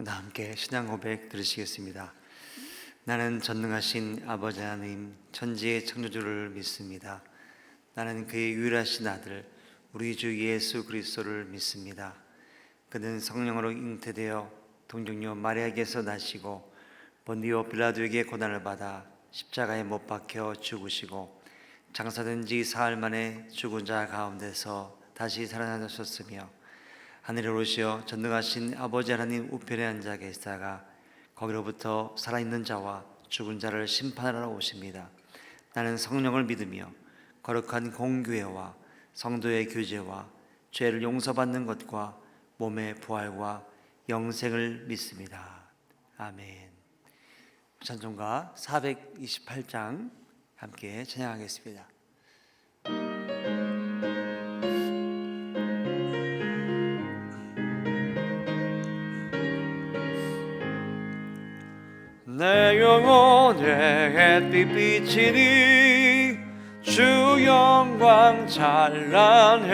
함께 신앙 고백 들으시겠습니다. 나는 전능하신 아버지 하나님 천지의 창조주를 믿습니다. 나는 그의 유일하신 아들 우리 주 예수 그리스도를 믿습니다. 그는 성령으로 잉태되어 동정녀 마리아에게서 나시고 본디오 빌라도에게 고난을 받아 십자가에 못 박혀 죽으시고 장사된 지 사흘 만에 죽은 자 가운데서 다시 살아나셨으며 하늘에 오르시어 전능하신 아버지 하나님 우편에 앉아 계시다가 거기로부터 살아있는 자와 죽은 자를 심판하러 오십니다. 나는 성령을 믿으며 거룩한 공교회와 성도의 교제와 죄를 용서받는 것과 몸의 부활과 영생을 믿습니다. 아멘. 찬송가 428장 함께 찬양하겠습니다. 내 영혼에 햇빛 비치니 주 영광 찬란해.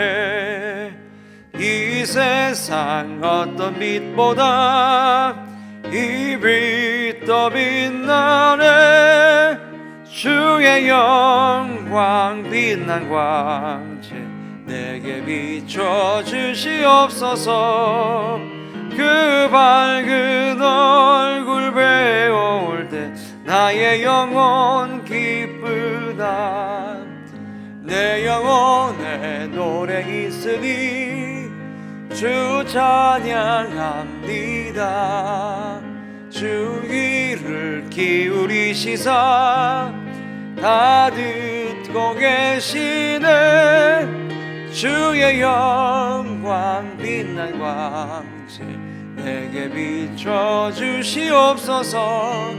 이 세상 어떤 빛보다 이 빛 더 빛나네. 주의 영광 빛난 광채 내게 비춰주시옵소서. 그 밝은 얼굴 배울 때 나의 영혼 기쁘다. 내 영혼에 노래 있으니 주 찬양합니다. 주 귀를 기울이시사 다 듣고 계시네. 주의 영광 빛난 광채 내게 비춰주시옵소서.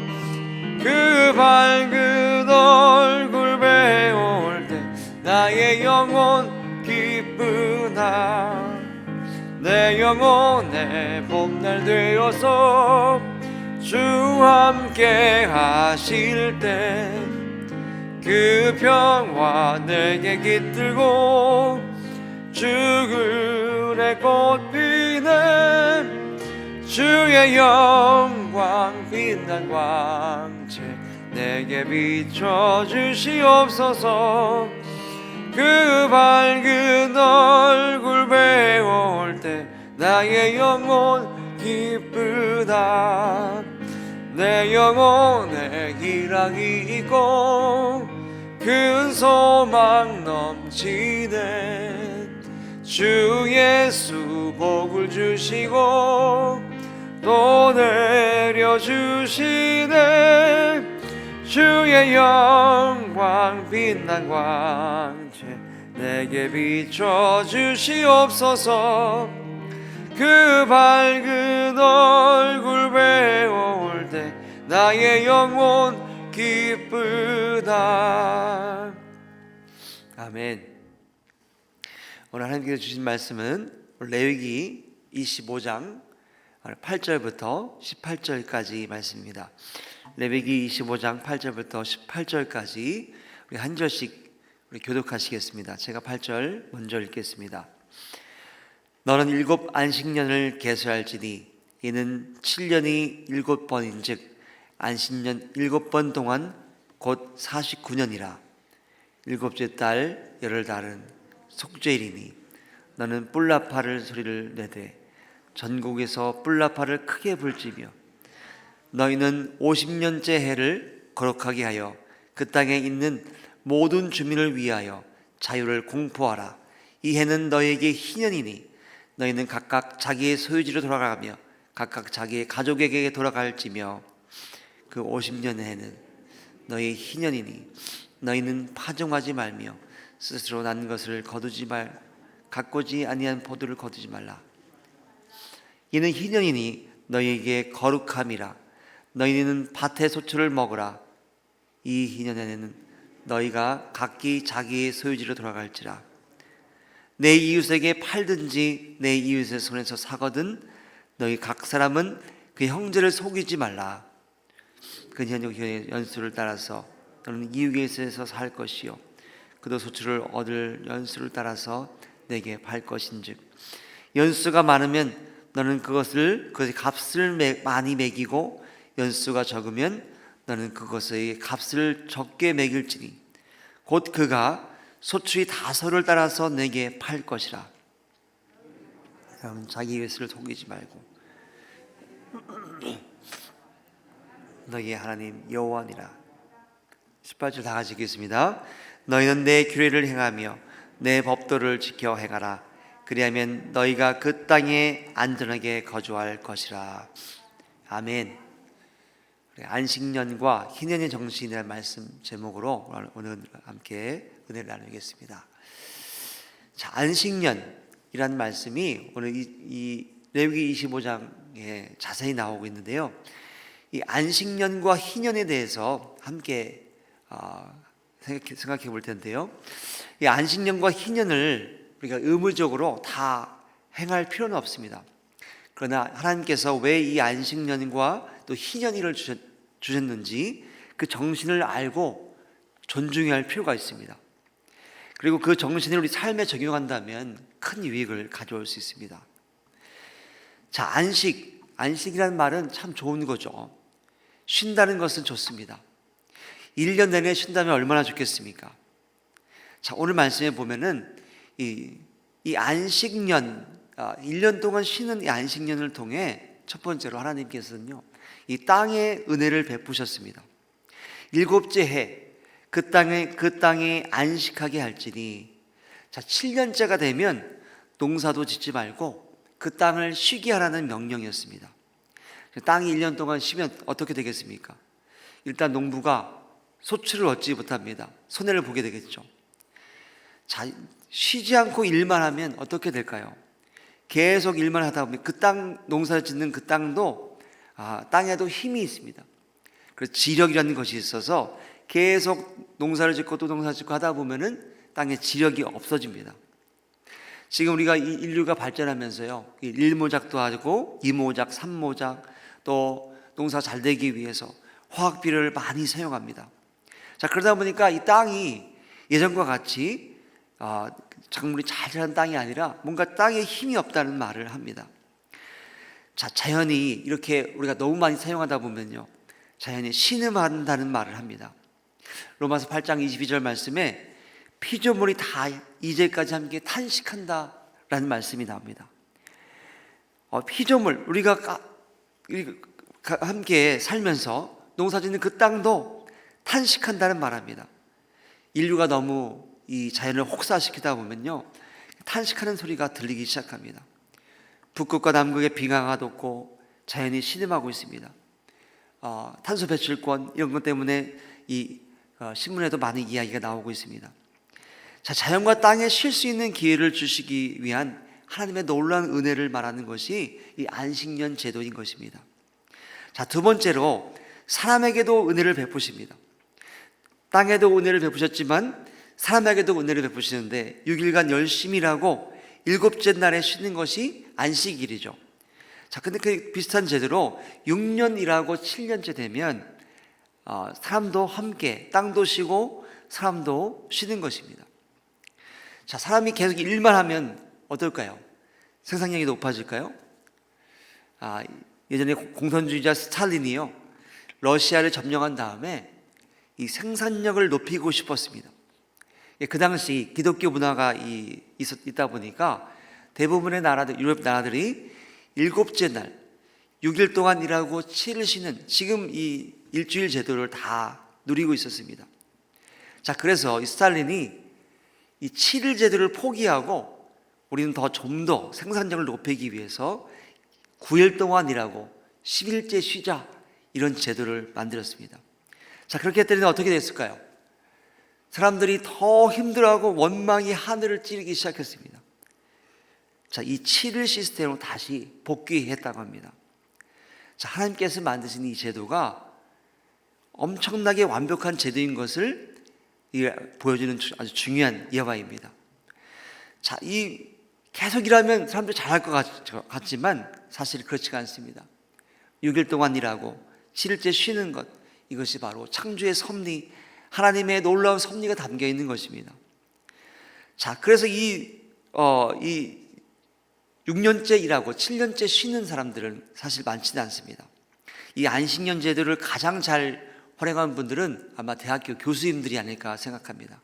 그 밝은 얼굴 배울 때 나의 영혼 기쁘나. 내 영혼의 봄날 되어서 주 함께 하실 때 그 평화 내게 깃들고 주근의 꽃 피네. 주의 영광 빛난 광채 내게 비춰주시옵소서. 그 밝은 얼굴 배울 때 나의 영혼 기쁘다. 내 영혼에 희락이 있고 큰 소망 넘치네. 주 예수 복을 주시고 또 내려주시네. 주의 영광 빛난 광채 내게 비춰주시옵소서. 그 밝은 얼굴 배울 때 나의 영혼 기쁘다. 아멘. 오늘 하나님께서 주신 말씀은 레위기 25장 8절부터 18절까지 말씀입니다. 레위기 25장 8절부터 18절까지 우리 한 절씩 우리 교독하시겠습니다. 제가 8절 먼저 읽겠습니다. 너는 7 안식년을 계수할지니 이는 7년이 7번인즉 안식년 7번 동안 곧 49년이라. 7째 달 열흘 달은 속죄일이니 너는 뿔나팔을 소리를 내되 전국에서 뿔나팔을 크게 불지며 너희는 50년째 해를 거룩하게 하여 그 땅에 있는 모든 주민을 위하여 자유를 공포하라. 이 해는 너희에게 희년이니 너희는 각각 자기의 소유지로 돌아가며 각각 자기의 가족에게 돌아갈지며 그 50년 해는 너희의 희년이니 너희는 파종하지 말며 스스로 난 것을 가꾸지 아니한 포도를 거두지 말라. 이는 희년이니 너희에게 거룩함이라. 너희는 밭의 소출을 먹으라. 이 희년에는 너희가 각기 자기의 소유지로 돌아갈지라. 내 이웃에게 팔든지 내 이웃의 손에서 사거든 너희 각 사람은 그 형제를 속이지 말라. 그 현역의 연수를 따라서 너는 이웃에게서 살 것이요 그도 소출을 얻을 연수를 따라서 내게 팔 것인즉 연수가 많으면 너는 그것의 값을 많이 매기고 연수가 적으면 너는 그것의 값을 적게 매길지니 곧 그가 소출이 다소를 따라서 내게 팔 것이라. 여러분, 자기 예수를 속이지 말고 너희의 하나님 여호와니라. 18절 다 같이 읽겠습니다. 너희는 내 규례를 행하며 내 법도를 지켜 행하라. 그리하면 너희가 그 땅에 안전하게 거주할 것이라. 아멘. 안식년과 희년의 정신이라는 말씀 제목으로 오늘 함께 은혜를 나누겠습니다. 자, 안식년이라는 말씀이 오늘 이 레위기 25장에 자세히 나오고 있는데요. 이 안식년과 희년에 대해서 함께 생각해 볼 텐데요. 이 안식년과 희년을 우리가 의무적으로 다 행할 필요는 없습니다. 그러나 하나님께서 왜 이 안식년과 또 희년일을 주셨는지 그 정신을 알고 존중해야 할 필요가 있습니다. 그리고 그 정신을 우리 삶에 적용한다면 큰 유익을 가져올 수 있습니다. 자, 안식이라는 말은 참 좋은 거죠. 쉰다는 것은 좋습니다. 1년 내내 쉰다면 얼마나 좋겠습니까? 자, 오늘 말씀에 보면은 이 안식년, 1년 동안 쉬는 이 안식년을 통해 첫 번째로 하나님께서는요, 이 땅에 은혜를 베푸셨습니다. 7째 해 그 땅에 안식하게 할지니. 자, 7년째가 되면 농사도 짓지 말고 그 땅을 쉬게 하라는 명령이었습니다. 땅이 1년 동안 쉬면 어떻게 되겠습니까? 일단 농부가 소출을 얻지 못합니다. 손해를 보게 되겠죠. 자, 쉬지 않고 일만 하면 어떻게 될까요? 계속 일만 하다 보면 그 땅, 농사를 짓는 그 땅도 땅에도 힘이 있습니다. 그래서 지력이라는 것이 있어서 계속 농사를 짓고 또 농사를 짓고 하다 보면은 땅에 지력이 없어집니다. 지금 우리가 이 인류가 발전하면서요, 1모작도 하고 2모작, 3모작, 또 농사 잘 되기 위해서 화학비료를 많이 사용합니다. 자, 그러다 보니까 이 땅이 예전과 같이 작물이 잘 자란 땅이 아니라 뭔가 땅에 힘이 없다는 말을 합니다. 자, 자연이 이렇게 우리가 너무 많이 사용하다 보면요, 자연이 신음한다는 말을 합니다. 로마서 8장 22절 말씀에 피조물이 다 이제까지 함께 탄식한다라는 말씀이 나옵니다. 피조물, 우리가 함께 살면서 농사짓는 그 땅도 탄식한다는 말합니다. 인류가 너무 이 자연을 혹사시키다 보면요, 탄식하는 소리가 들리기 시작합니다. 북극과 남극에 빙하가 돋고 자연이 신음하고 있습니다. 탄소 배출권 이런 것 때문에 이 신문에도 많은 이야기가 나오고 있습니다. 자, 자연과 땅에 쉴 수 있는 기회를 주시기 위한 하나님의 놀라운 은혜를 말하는 것이 이 안식년 제도인 것입니다. 자, 두 번째로 사람에게도 은혜를 베푸십니다. 땅에도 은혜를 베푸셨지만 사람에게도 은혜를 베푸시는데 6일간 열심히 일하고 7째 날에 쉬는 것이 안식일이죠. 자, 근데 그 비슷한 제대로 6년 일하고 7년째 되면 사람도 함께 땅도 쉬고 사람도 쉬는 것입니다. 자, 사람이 계속 일만 하면 어떨까요? 생산력이 높아질까요? 예전에 공산주의자 스탈린이요, 러시아를 점령한 다음에 이 생산력을 높이고 싶었습니다. 그 당시 기독교 문화가 있다 보니까 대부분의 나라들, 유럽 나라들이 7째 날 6일 동안 일하고 7일 쉬는 지금 이 일주일 제도를 다 누리고 있었습니다. 자, 그래서 이 스탈린이 이 7일 제도를 포기하고 우리는 좀 더 생산력을 높이기 위해서 9일 동안 일하고 10일째 쉬자, 이런 제도를 만들었습니다. 자, 그렇게 했더니 어떻게 됐을까요? 사람들이 더 힘들어하고 원망이 하늘을 찌르기 시작했습니다. 자, 이 7일 시스템으로 다시 복귀했다고 합니다. 자, 하나님께서 만드신 이 제도가 엄청나게 완벽한 제도인 것을 보여주는 아주 중요한 예화입니다. 자, 이 계속 일하면 사람들이 잘할 것 같지만 사실 그렇지가 않습니다. 6일 동안 일하고 7일째 쉬는 것, 이것이 바로 창조의 섭리, 하나님의 놀라운 섭리가 담겨 있는 것입니다. 자, 그래서 이 6년째 일하고 7년째 쉬는 사람들은 사실 많지는 않습니다. 이 안식년 제도를 가장 잘 활용한 분들은 아마 대학교 교수님들이 아닐까 생각합니다.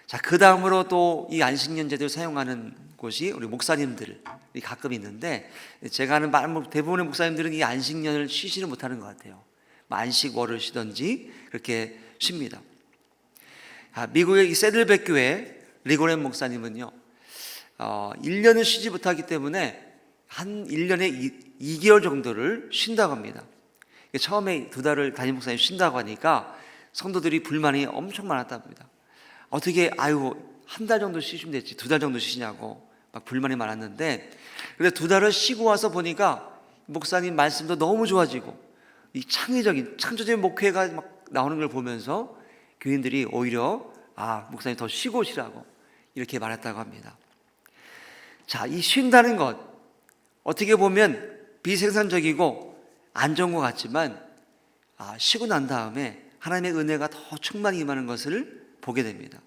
자, 그 다음으로 또 이 안식년 제도를 사용하는 곳이 우리 목사님들이 가끔 있는데, 제가 아는 대부분의 목사님들은 이 안식년을 쉬지를 못하는 것 같아요. 안식월을 쉬든지 그렇게 쉽니다. 미국의 이 세들백 교회 리고렌 목사님은요, 1년을 쉬지 못하기 때문에 한 1년에 2개월 정도를 쉰다고 합니다. 처음에 2달을 담임 목사님 쉰다고 하니까 성도들이 불만이 엄청 많았다고 합니다. 어떻게 한 달 정도 쉬시면 됐지 2달 정도 쉬시냐고 막 불만이 많았는데, 근데 2달을 쉬고 와서 보니까 목사님 말씀도 너무 좋아지고 이 창조적인 목회가 막 나오는 걸 보면서 교인들이 오히려 목사님 더 쉬고 오시라고 이렇게 말했다고 합니다. 자, 이 쉰다는 것 어떻게 보면 비생산적이고 안 좋은 것 같지만 쉬고 난 다음에 하나님의 은혜가 더 충만히 임하는 것을 보게 됩니다.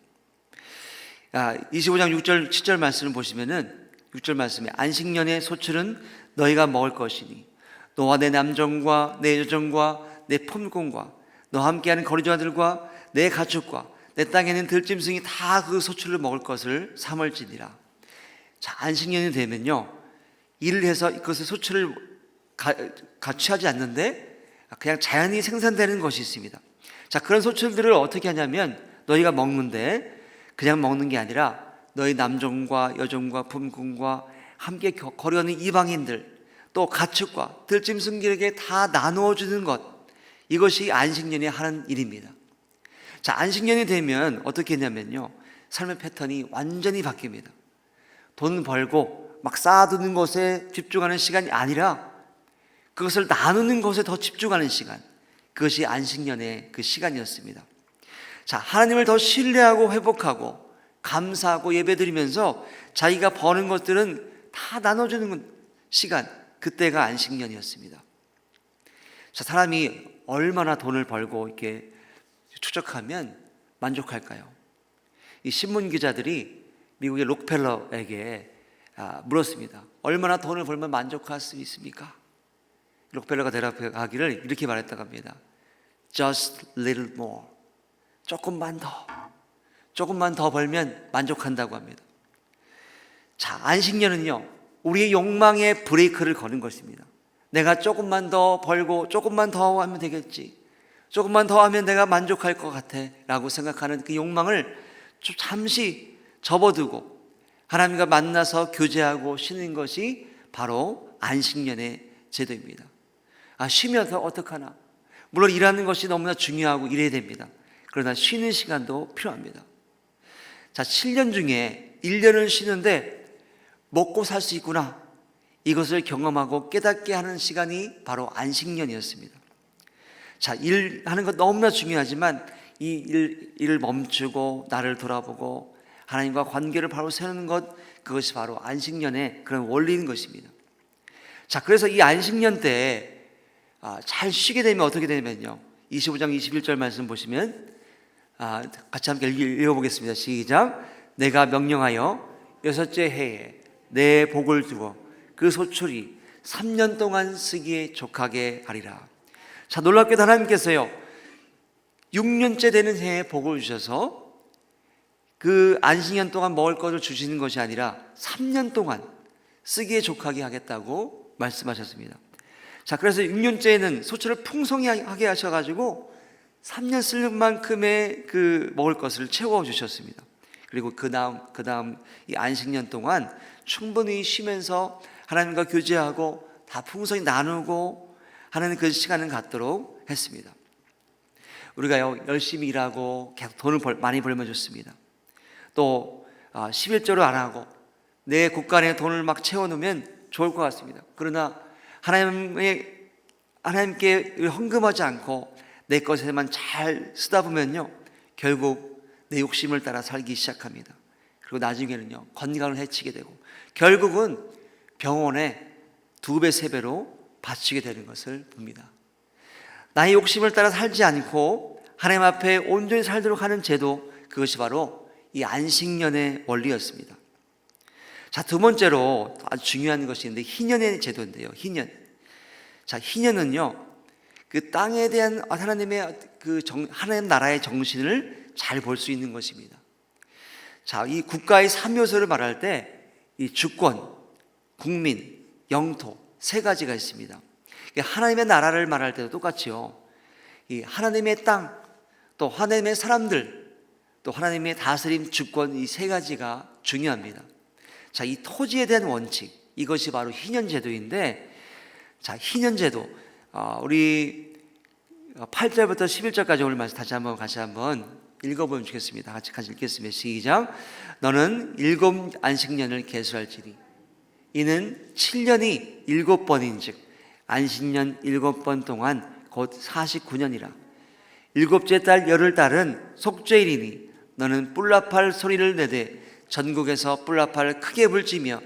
25장 6절 7절 말씀을 보시면은 6절 말씀에 안식년의 소출은 너희가 먹을 것이니 너와 내 남종과 내 여종과 내 품꾼과 너와 함께하는 거리자들과 내 가축과 내 땅에 있는 들짐승이 다 그 소출을 먹을 것을 삼을지니라. 자, 안식년이 되면요, 일을 해서 그것의 소출을 가취하지 않는데 그냥 자연히 생산되는 것이 있습니다. 자, 그런 소출들을 어떻게 하냐면 너희가 먹는데 그냥 먹는 게 아니라 너희 남종과 여종과 품꾼과 함께 거류하는 이방인들 또 가축과 들짐승들에게 다 나누어 주는 것, 이것이 안식년이 하는 일입니다. 자, 안식년이 되면 어떻게 했냐면요, 삶의 패턴이 완전히 바뀝니다. 돈 벌고 막 쌓아두는 것에 집중하는 시간이 아니라 그것을 나누는 것에 더 집중하는 시간, 그것이 안식년의 그 시간이었습니다. 자, 하나님을 더 신뢰하고 회복하고 감사하고 예배드리면서 자기가 버는 것들은 다 나눠주는 시간, 그때가 안식년이었습니다. 자, 사람이 얼마나 돈을 벌고 이렇게 추적하면 만족할까요? 이 신문 기자들이 미국의 록펠러에게 물었습니다. 얼마나 돈을 벌면 만족할 수 있습니까? 록펠러가 대답하기를 이렇게 말했다고 합니다. Just little more. 조금만 더 벌면 만족한다고 합니다. 자, 안식년은요, 우리의 욕망에 브레이크를 거는 것입니다. 내가 조금만 더 벌고 조금만 더 하면 되겠지, 조금만 더 하면 내가 만족할 것 같아 라고 생각하는 그 욕망을 좀 잠시 접어두고 하나님과 만나서 교제하고 쉬는 것이 바로 안식년의 제도입니다. 쉬면 어떡하나? 물론 일하는 것이 너무나 중요하고 일해야 됩니다. 그러나 쉬는 시간도 필요합니다. 자, 7년 중에 1년을 쉬는데 먹고 살 수 있구나, 이것을 경험하고 깨닫게 하는 시간이 바로 안식년이었습니다. 자, 일하는 것 너무나 중요하지만 이 일을 멈추고 나를 돌아보고 하나님과 관계를 바로 세우는 것, 그것이 바로 안식년의 그런 원리인 것입니다. 자, 그래서 이 안식년 때 잘 쉬게 되면 어떻게 되냐면요, 25장 21절 말씀 보시면 같이 함께 읽어보겠습니다. 시작. 내가 명령하여 6째 해에 내 복을 두고 그 소출이 3년 동안 쓰기에 족하게 하리라. 자, 놀랍게도 하나님께서요, 6년째 되는 해에 복을 주셔서 그 안식년 동안 먹을 것을 주시는 것이 아니라 3년 동안 쓰기에 족하게 하겠다고 말씀하셨습니다. 자, 그래서 6년째에는 소출을 풍성하게 하셔가지고 3년 쓸 만큼의 그 먹을 것을 채워주셨습니다. 그리고 그 다음 이 안식년 동안 충분히 쉬면서 하나님과 교제하고 다 풍성히 나누고 하는 그 시간을 갖도록 했습니다. 우리가요, 열심히 일하고 계속 돈을 많이 벌면 좋습니다. 또 11조를 안 하고 내 곳간에 돈을 막 채워놓으면 좋을 것 같습니다. 그러나 하나님께 헌금하지 않고 내 것에만 잘 쓰다 보면요, 결국 내 욕심을 따라 살기 시작합니다. 그리고 나중에는요, 건강을 해치게 되고 결국은 병원에 2배, 3배로 바치게 되는 것을 봅니다. 나의 욕심을 따라 살지 않고 하나님 앞에 온전히 살도록 하는 제도, 그것이 바로 이 안식년의 원리였습니다. 자, 두 번째로 아주 중요한 것이 있는데 희년의 제도인데요. 희년. 자, 희년은요, 그 땅에 대한 하나님의 하나님 나라의 정신을 잘 볼 수 있는 것입니다. 자, 이 국가의 3요소를 말할 때 이 주권, 국민, 영토 세 가지가 있습니다. 하나님의 나라를 말할 때도 똑같이요. 이 하나님의 땅, 또 하나님의 사람들, 또 하나님의 다스림, 주권 이 세 가지가 중요합니다. 자, 이 토지에 대한 원칙, 이것이 바로 희년제도인데, 자, 희년제도, 우리 8절부터 11절까지 오늘 말씀 다시 한번 읽어보면 좋겠습니다. 같이 읽겠습니다. 시작. 너는 7 안식년을 계수할지니 이는 7년이 7번인즉 안식년 7번 동안 곧 49년이라. 7째 달 열흘 달은 속죄일이니 너는 뿔라팔 소리를 내되 전국에서 뿔라팔 크게 불지며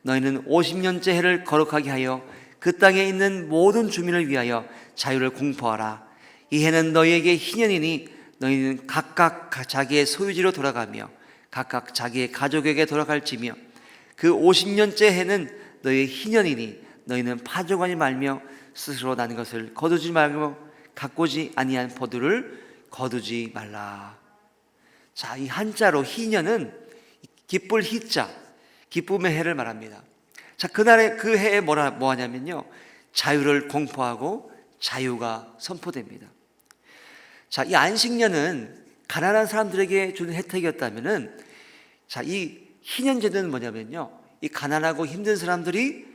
너희는 50년째 해를 거룩하게 하여 그 땅에 있는 모든 주민을 위하여 자유를 공포하라. 이 해는 너희에게 희년이니 너희는 각각 자기의 소유지로 돌아가며 각각 자기의 가족에게 돌아갈지며 그 50년째 해는 너희의 희년이니 너희는 파종하지 말며 스스로 난 것을 거두지 말며 가꾸지 아니한 포도를 거두지 말라. 자, 이 한자로 희년은 기쁠 희자, 기쁨의 해를 말합니다. 자, 그날의 그 해에 뭐 하냐면요, 자유를 공포하고 자유가 선포됩니다. 자, 이 안식년은 가난한 사람들에게 주는 혜택이었다면은, 자, 이 희년제도는 뭐냐면요, 이 가난하고 힘든 사람들이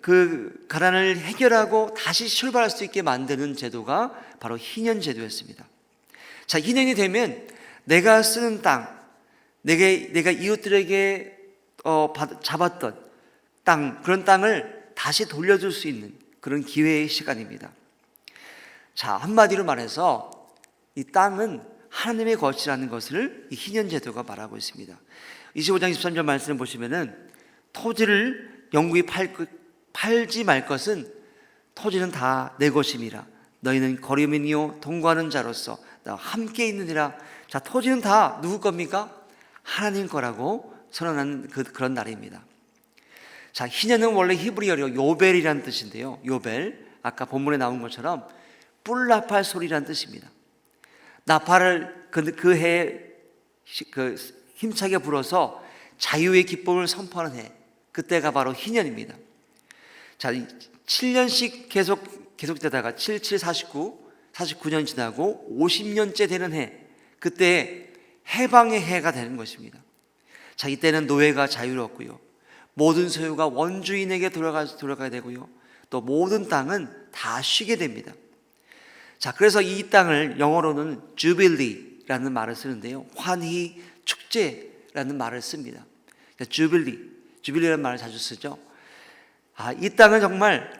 그 가난을 해결하고 다시 출발할 수 있게 만드는 제도가 바로 희년제도였습니다. 자, 희년이 되면 내가 쓰는 땅, 내가 이웃들에게 잡았던 땅, 그런 땅을 다시 돌려줄 수 있는 그런 기회의 시간입니다. 자, 한마디로 말해서 이 땅은 하나님의 것이라는 것을 이 희년제도가 말하고 있습니다. 25장 23절 말씀을 보시면은 토지를 영구히 팔지 말 것은 토지는 다 내 것임이라. 너희는 거류민이요 동거하는 자로서 나와 함께 있느니라. 자, 토지는 다 누구 겁니까? 하나님 거라고 선언하는 그런 날입니다. 자, 희년은 원래 히브리어로 요벨이라는 뜻인데요. 요벨, 아까 본문에 나온 것처럼 뿔나팔 소리라는 뜻입니다. 나팔을 그 해에 힘차게 불어서 자유의 기쁨을 선포하는 해, 그때가 바로 희년입니다. 자, 7년씩 계속되다가 7, 49년 지나고 50년째 되는 해, 그때 해방의 해가 되는 것입니다. 자, 이때는 노예가 자유롭고요, 모든 소유가 원주인에게 돌아가야 되고요, 또 모든 땅은 다 쉬게 됩니다. 자, 그래서 이 땅을 영어로는 주빌리라는 말을 쓰는데요, 환희, 축제라는 말을 씁니다. 주빌리라는 말을 자주 쓰죠. 이 땅은 정말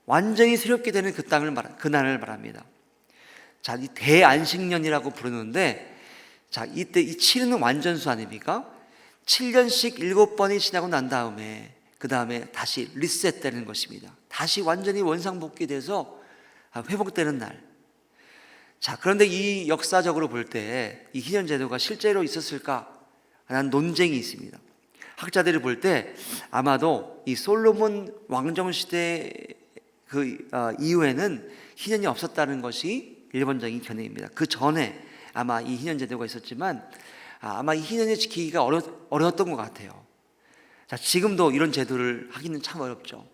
완전히 새롭게 되는 그날을 말합니다. 자, 이 대안식년이라고 부르는데, 자, 이때 이 7은 완전수 아닙니까? 7년씩 7번이 지나고 난 다음에 그 다음에 다시 리셋되는 것입니다. 다시 완전히 원상복귀돼서 회복되는 날. 자, 그런데 이 역사적으로 볼 때 이 희년제도가 실제로 있었을까 하는 논쟁이 있습니다. 학자들이 볼 때 아마도 이 솔로몬 왕정 시대 이후에는 희년이 없었다는 것이 일반적인 견해입니다. 그 전에 아마 이 희년제도가 있었지만 아마 이 희년을 지키기가 어려웠던 것 같아요. 자, 지금도 이런 제도를 하기는 참 어렵죠.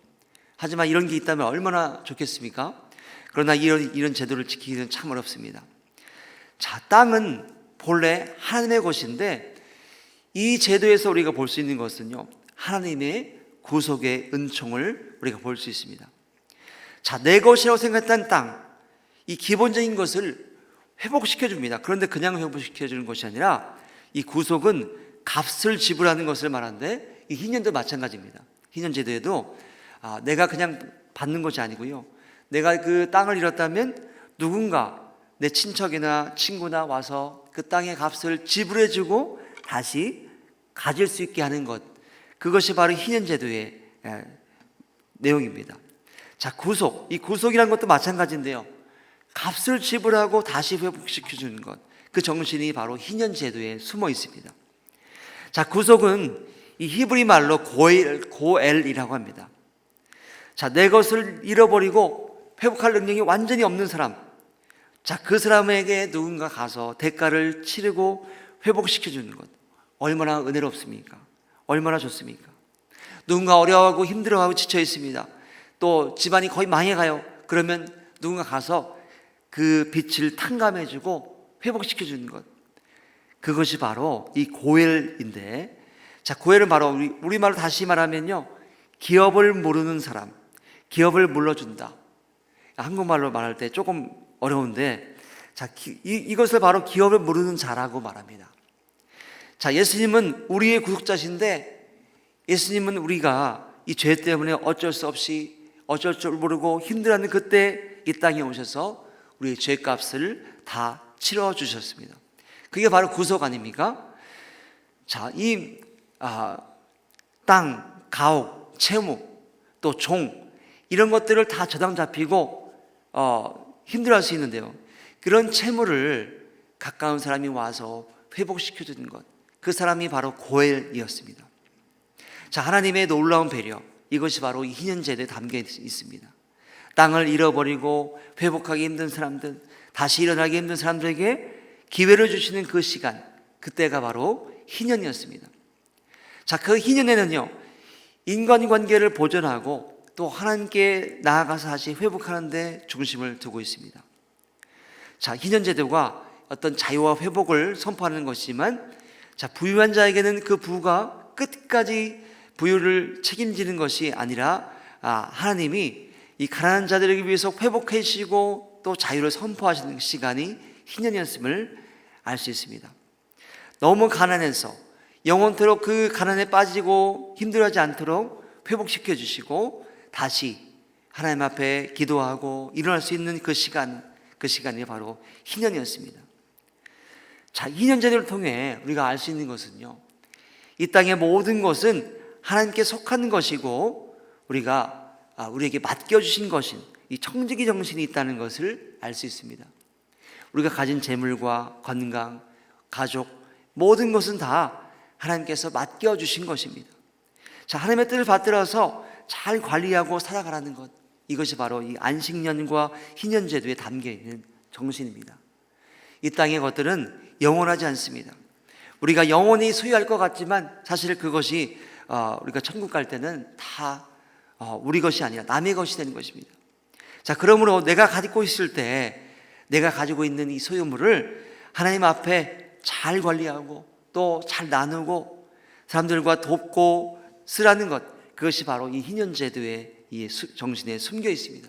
하지만 이런 게 있다면 얼마나 좋겠습니까? 그러나 이런 제도를 지키기는 참 어렵습니다. 자, 땅은 본래 하나님의 것인데 이 제도에서 우리가 볼 수 있는 것은요, 하나님의 구속의 은총을 우리가 볼 수 있습니다. 자, 내 것이라고 생각했던 땅, 이 기본적인 것을 회복시켜 줍니다. 그런데 그냥 회복시켜 주는 것이 아니라 이 구속은 값을 지불하는 것을 말하는데, 이 희년도 마찬가지입니다. 희년 제도에도 내가 그냥 받는 것이 아니고요, 내가 그 땅을 잃었다면 누군가 내 친척이나 친구나 와서 그 땅의 값을 지불해 주고 다시 가질 수 있게 하는 것, 그것이 바로 희년 제도의 내용입니다. 자, 이 구속이라는 것도 마찬가지인데요, 값을 지불하고 다시 회복시켜 주는 것, 그 정신이 바로 희년 제도에 숨어 있습니다. 자, 구속은 이 히브리 말로 고엘이라고 합니다. 자, 내 것을 잃어버리고 회복할 능력이 완전히 없는 사람, 자, 그 사람에게 누군가 가서 대가를 치르고 회복시켜 주는 것, 얼마나 은혜롭습니까? 얼마나 좋습니까? 누군가 어려워하고 힘들어하고 지쳐 있습니다. 또 집안이 거의 망해가요. 그러면 누군가 가서 그 빛을 탕감해 주고 회복시켜 주는 것, 그것이 바로 이 고엘인데, 자, 고엘은 바로 우리말로 다시 말하면요, 기업을 모르는 사람, 기업을 물러준다. 한국말로 말할 때 조금 어려운데, 자, 이것을 바로 기업을 모르는 자라고 말합니다. 자, 예수님은 우리의 구속자신데, 예수님은 우리가 이 죄 때문에 어쩔 수 없이 어쩔 줄 모르고 힘들어하는 그때 이 땅에 오셔서 우리의 죄값을 다 치러 주셨습니다. 그게 바로 구속 아닙니까? 자, 이 땅, 가옥, 채무, 또 종, 이런 것들을 다 저당 잡히고 힘들어할 수 있는데요, 그런 채무를 가까운 사람이 와서 회복시켜 주는 것, 그 사람이 바로 고엘이었습니다. 자, 하나님의 놀라운 배려, 이것이 바로 이 희년제도에 담겨 있습니다. 땅을 잃어버리고 회복하기 힘든 사람들, 다시 일어나기 힘든 사람들에게 기회를 주시는 그 시간, 그때가 바로 희년이었습니다. 자, 그 희년에는요, 인간관계를 보존하고 또 하나님께 나아가서 다시 회복하는 데 중심을 두고 있습니다. 자, 희년제도가 어떤 자유와 회복을 선포하는 것이지만, 자, 부유한 자에게는 그 부가 끝까지 부유를 책임지는 것이 아니라 하나님이 이 가난한 자들에게 위해서 회복해 주시고 또 자유를 선포하시는 시간이 희년이었음을 알 수 있습니다. 너무 가난해서 영원토록 그 가난에 빠지고 힘들어하지 않도록 회복시켜 주시고 다시 하나님 앞에 기도하고 일어날 수 있는 그 시간이 바로 희년이었습니다. 자, 희년제도를 통해 우리가 알 수 있는 것은요, 이 땅의 모든 것은 하나님께 속하는 것이고 우리에게 맡겨주신 것인 이 청지기 정신이 있다는 것을 알 수 있습니다. 우리가 가진 재물과 건강, 가족, 모든 것은 다 하나님께서 맡겨주신 것입니다. 자, 하나님의 뜻을 받들어서 잘 관리하고 살아가라는 것, 이것이 바로 이 안식년과 희년제도에 담겨있는 정신입니다. 이 땅의 것들은 영원하지 않습니다. 우리가 영원히 소유할 것 같지만 사실 그것이 우리가 천국 갈 때는 다 우리 것이 아니라 남의 것이 되는 것입니다. 자, 그러므로 내가 가지고 있을 때 내가 가지고 있는 이 소유물을 하나님 앞에 잘 관리하고 또 잘 나누고 사람들과 돕고 쓰라는 것, 그것이 바로 이 희년제도의 이 정신에 숨겨 있습니다.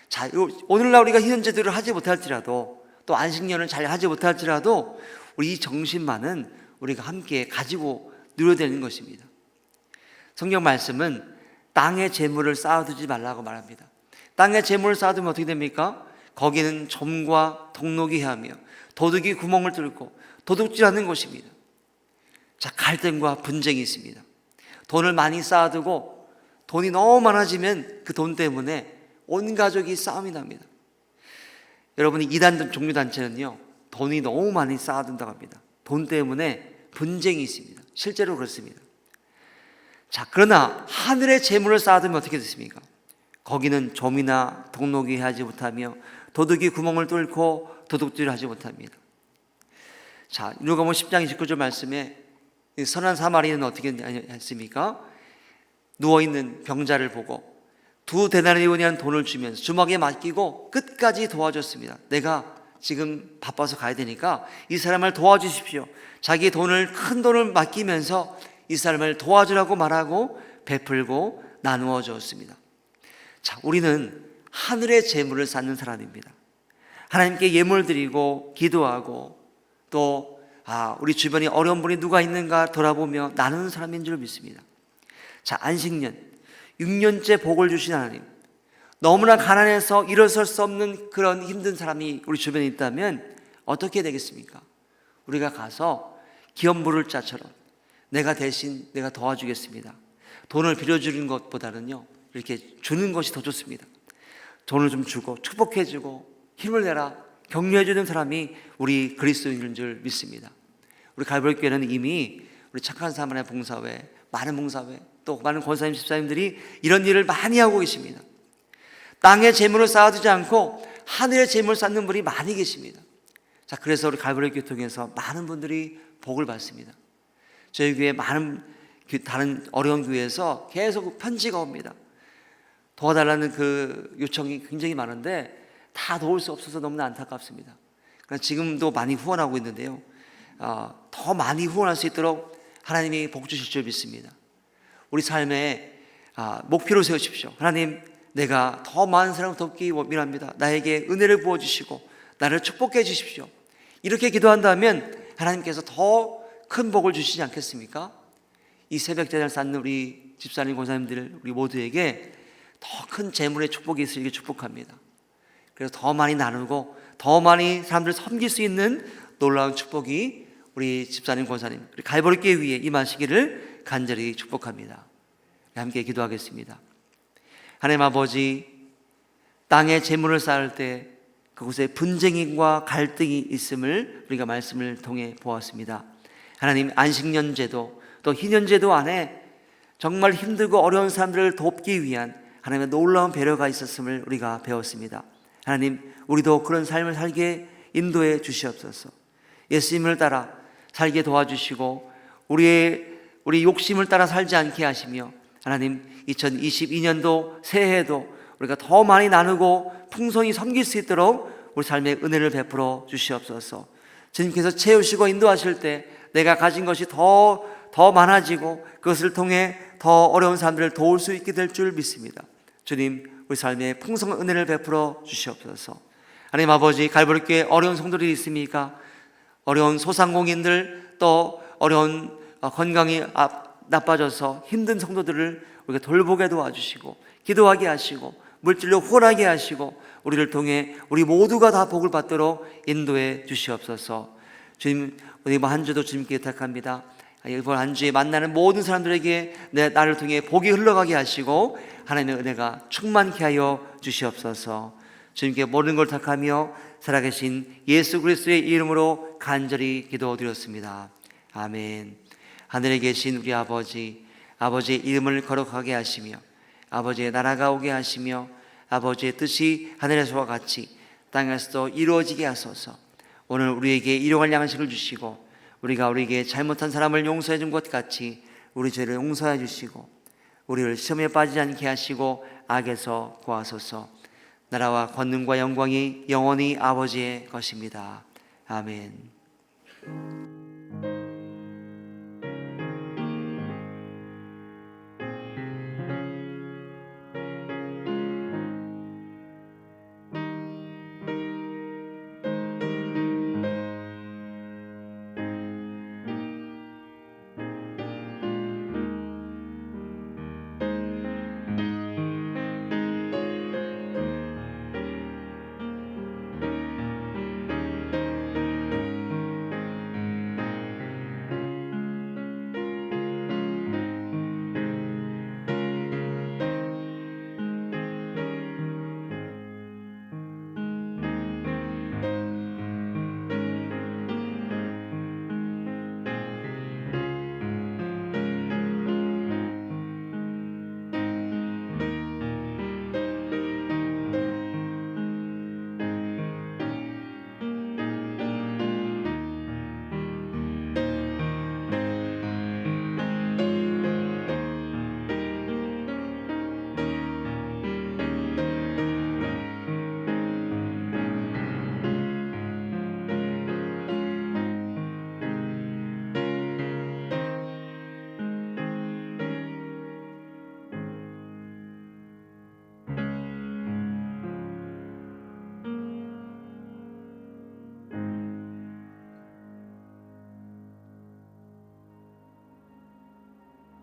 자, 오늘날 우리가 희년제도를 하지 못할지라도 또 안식년을 잘 하지 못할지라도 우리 이 정신만은 우리가 함께 가지고 누려야 되는 것입니다. 성경 말씀은 땅의 재물을 쌓아두지 말라고 말합니다. 땅의 재물을 쌓아두면 어떻게 됩니까? 거기는 점과 동록이 헤하며 도둑이 구멍을 뚫고 도둑질하는 곳입니다. 자, 갈등과 분쟁이 있습니다. 돈을 많이 쌓아두고 돈이 너무 많아지면 그 돈 때문에 온 가족이 싸움이 납니다. 여러분이 이단 종교단체는요, 돈이 너무 많이 쌓아둔다고 합니다. 돈 때문에 분쟁이 있습니다. 실제로 그렇습니다. 자, 그러나 하늘의 재물을 쌓아두면 어떻게 됐습니까? 거기는 점이나 동록이 하지 못하며 도둑이 구멍을 뚫고 도둑질을 하지 못합니다. 자, 누가복음 10장 29절 말씀에 선한 사마리아는 어떻게 했습니까? 누워있는 병자를 보고 2데나리온이라는 돈을 주면서 주먹에 맡기고 끝까지 도와줬습니다. 내가 지금 바빠서 가야 되니까 이 사람을 도와주십시오. 자기의 큰 돈을 맡기면서 이 사람을 도와주라고 말하고 베풀고 나누어 주었습니다. 자, 우리는 하늘의 재물을 쌓는 사람입니다. 하나님께 예물 드리고 기도하고 또 우리 주변에 어려운 분이 누가 있는가 돌아보며 나누는 사람인 줄 믿습니다. 자, 안식년 6년째 복을 주신 하나님, 너무나 가난해서 일어설 수 없는 그런 힘든 사람이 우리 주변에 있다면 어떻게 되겠습니까? 우리가 가서 기업 부를 자처럼 내가 도와주겠습니다. 돈을 빌려주는 것보다는요, 이렇게 주는 것이 더 좋습니다. 돈을 좀 주고 축복해주고 힘을 내라 격려해주는 사람이 우리 그리스도인인 줄 믿습니다. 우리 갈보리 교회는 이미 우리 착한 사람의 봉사회 많은 봉사회 또 많은 권사님 집사님들이 이런 일을 많이 하고 계십니다. 땅에 재물을 쌓아두지 않고 하늘에 재물을 쌓는 분이 많이 계십니다. 자, 그래서 우리 갈보리 교회 통해서 많은 분들이 복을 받습니다. 저희 교회 많은 다른 어려운 교회에서 계속 편지가 옵니다. 도와달라는 그 요청이 굉장히 많은데 다 도울 수 없어서 너무나 안타깝습니다. 그러나 지금도 많이 후원하고 있는데요, 더 많이 후원할 수 있도록 하나님이 복 주실 줄 믿습니다. 우리 삶에 목표를 세우십시오. 하나님, 내가 더 많은 사람을 돕기 원합니다. 나에게 은혜를 부어주시고 나를 축복해 주십시오. 이렇게 기도한다면 하나님께서 더 큰 복을 주시지 않겠습니까? 이 새벽제단을 쌓는 우리 집사님, 권사님들 우리 모두에게 더 큰 재물의 축복이 있으리길 축복합니다. 그래서 더 많이 나누고 더 많이 사람들을 섬길 수 있는 놀라운 축복이 우리 집사님, 권사님, 우리 갈보리 교회 위에 임하시기를 간절히 축복합니다. 함께 기도하겠습니다. 하나님 아버지, 땅에 재물을 쌓을 때 그곳에 분쟁과 갈등이 있음을 우리가 말씀을 통해 보았습니다. 하나님, 안식년제도 또 희년제도 안에 정말 힘들고 어려운 사람들을 돕기 위한 하나님의 놀라운 배려가 있었음을 우리가 배웠습니다. 하나님, 우리도 그런 삶을 살게 인도해 주시옵소서. 예수님을 따라 살게 도와주시고 우리 욕심을 따라 살지 않게 하시며, 하나님 2022년도 새해에도 우리가 더 많이 나누고 풍성히 섬길 수 있도록 우리 삶에 은혜를 베풀어 주시옵소서. 주님께서 채우시고 인도하실 때 내가 가진 것이 더 많아지고 그것을 통해 더 어려운 사람들을 도울 수 있게 될 줄 믿습니다. 주님, 우리 삶에 풍성한 은혜를 베풀어 주시옵소서. 하나님 아버지, 갈보리 교회 어려운 성도들이 있습니까? 어려운 소상공인들, 또 어려운 건강이 나빠져서 힘든 성도들을 우리가 돌보게 도와주시고 기도하게 하시고 물질로 후원하게 하시고 우리를 통해 우리 모두가 다 복을 받도록 인도해 주시옵소서. 주님, 이번 한 주도 주님께 부탁합니다. 이번 한 주에 만나는 모든 사람들에게 나를 통해 복이 흘러가게 하시고 하나님의 은혜가 충만케 하여 주시옵소서. 주님께 모든 걸 탁하며 살아계신 예수 그리스도의 이름으로 간절히 기도드렸습니다. 아멘. 하늘에 계신 우리 아버지, 아버지의 이름을 거룩하게 하시며 아버지의 나라가 오게 하시며 아버지의 뜻이 하늘에서와 같이 땅에서도 이루어지게 하소서. 오늘 우리에게 일용할 양식을 주시고 우리에게 잘못한 사람을 용서해 준 것 같이 우리 죄를 용서해 주시고 우리를 시험에 빠지지 않게 하시고 악에서 구하소서. 나라와 권능과 영광이 영원히 아버지의 것입니다. 아멘.